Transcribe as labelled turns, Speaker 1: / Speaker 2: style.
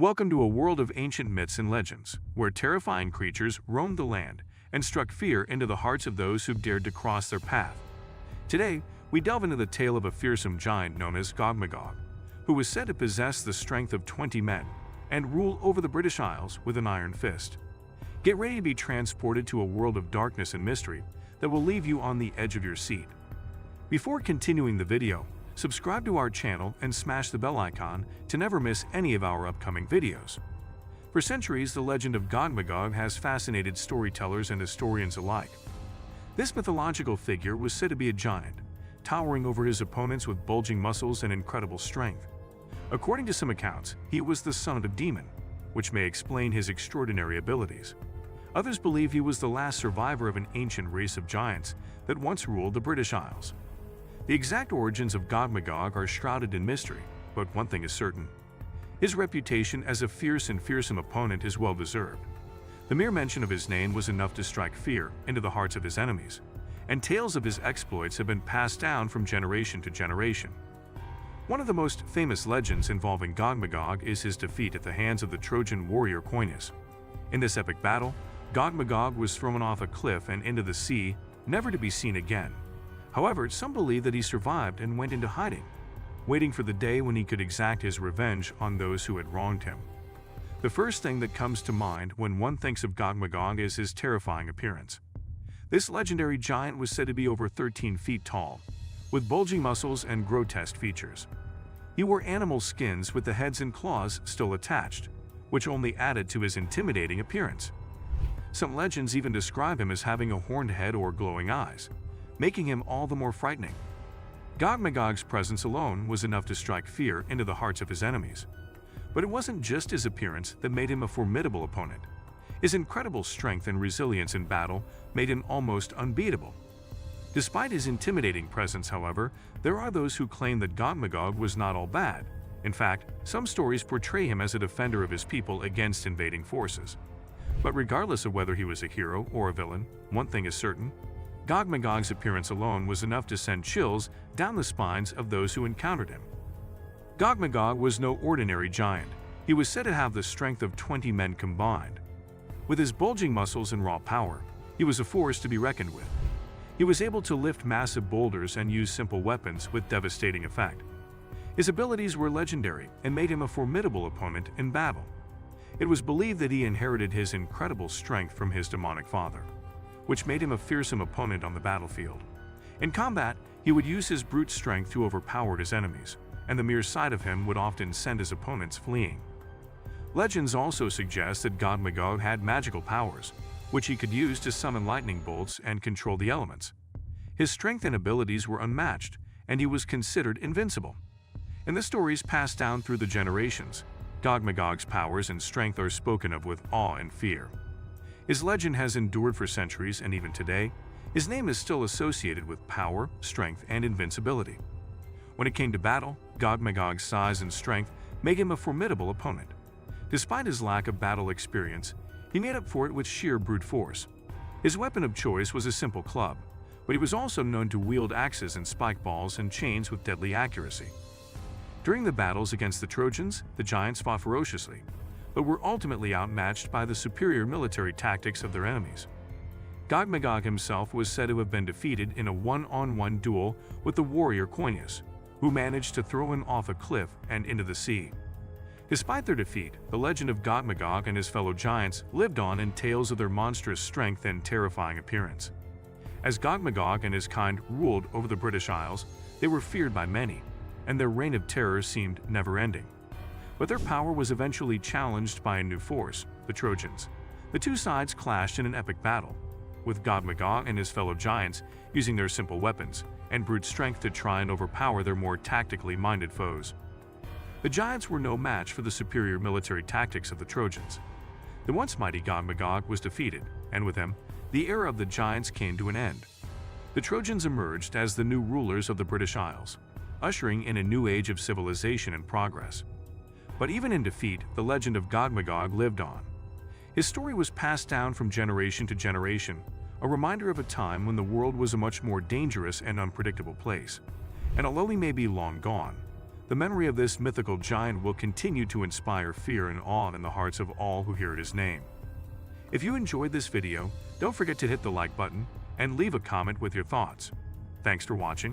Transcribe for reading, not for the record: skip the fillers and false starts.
Speaker 1: Welcome to a world of ancient myths and legends, where terrifying creatures roamed the land and struck fear into the hearts of those who dared to cross their path. Today, we delve into the tale of a fearsome giant known as Gogmagog, who was said to possess the strength of 20 men and rule over the British Isles with an iron fist. Get ready to be transported to a world of darkness and mystery that will leave you on the edge of your seat. Before continuing the video, subscribe to our channel and smash the bell icon to never miss any of our upcoming videos. For centuries, the legend of Gogmagog has fascinated storytellers and historians alike. This mythological figure was said to be a giant, towering over his opponents with bulging muscles and incredible strength. According to some accounts, he was the son of a demon, which may explain his extraordinary abilities. Others believe he was the last survivor of an ancient race of giants that once ruled the British Isles. The exact origins of Gogmagog are shrouded in mystery, but one thing is certain. His reputation as a fierce and fearsome opponent is well-deserved. The mere mention of his name was enough to strike fear into the hearts of his enemies, and tales of his exploits have been passed down from generation to generation. One of the most famous legends involving Gogmagog is his defeat at the hands of the Trojan warrior Coeneus. In this epic battle, Gogmagog was thrown off a cliff and into the sea, never to be seen again. However, some believe that he survived and went into hiding, waiting for the day when he could exact his revenge on those who had wronged him. The first thing that comes to mind when one thinks of Gogmagog is his terrifying appearance. This legendary giant was said to be over 13 feet tall, with bulging muscles and grotesque features. He wore animal skins with the heads and claws still attached, which only added to his intimidating appearance. Some legends even describe him as having a horned head or glowing eyes, making him all the more frightening. Gogmagog's presence alone was enough to strike fear into the hearts of his enemies. But it wasn't just his appearance that made him a formidable opponent. His incredible strength and resilience in battle made him almost unbeatable. Despite his intimidating presence, however, there are those who claim that Gogmagog was not all bad. In fact, some stories portray him as a defender of his people against invading forces. But regardless of whether he was a hero or a villain, one thing is certain: Gogmagog's appearance alone was enough to send chills down the spines of those who encountered him. Gogmagog was no ordinary giant. He was said to have the strength of 20 men combined. With his bulging muscles and raw power, he was a force to be reckoned with. He was able to lift massive boulders and use simple weapons with devastating effect. His abilities were legendary and made him a formidable opponent in battle. It was believed that he inherited his incredible strength from his demonic father, which made him a fearsome opponent on the battlefield. In combat, he would use his brute strength to overpower his enemies, and the mere sight of him would often send his opponents fleeing. Legends also suggest that Gogmagog had magical powers, which he could use to summon lightning bolts and control the elements. His strength and abilities were unmatched, and he was considered invincible. In the stories passed down through the generations, Gogmagog's powers and strength are spoken of with awe and fear. His legend has endured for centuries, and even today, his name is still associated with power, strength, and invincibility. When it came to battle, Gogmagog's size and strength made him a formidable opponent. Despite his lack of battle experience, he made up for it with sheer brute force. His weapon of choice was a simple club, but he was also known to wield axes and spike balls and chains with deadly accuracy. During the battles against the Trojans, the giants fought ferociously, but were ultimately outmatched by the superior military tactics of their enemies. Gogmagog himself was said to have been defeated in a one-on-one duel with the warrior Coeneus, who managed to throw him off a cliff and into the sea. Despite their defeat, the legend of Gogmagog and his fellow giants lived on in tales of their monstrous strength and terrifying appearance. As Gogmagog and his kind ruled over the British Isles, they were feared by many, and their reign of terror seemed never-ending. But their power was eventually challenged by a new force, the Trojans. The two sides clashed in an epic battle, with Gogmagog and his fellow giants using their simple weapons and brute strength to try and overpower their more tactically minded foes. The giants were no match for the superior military tactics of the Trojans. The once mighty Gogmagog was defeated, and with him, the era of the giants came to an end. The Trojans emerged as the new rulers of the British Isles, ushering in a new age of civilization and progress. But even in defeat, the legend of Gogmagog lived on. His story was passed down from generation to generation, a reminder of a time when the world was a much more dangerous and unpredictable place. And although he may be long gone, The memory of this mythical giant will continue to inspire fear and awe in the hearts of all who hear his name. If you enjoyed this video, don't forget to hit the like button and leave a comment with your thoughts. Thanks for watching.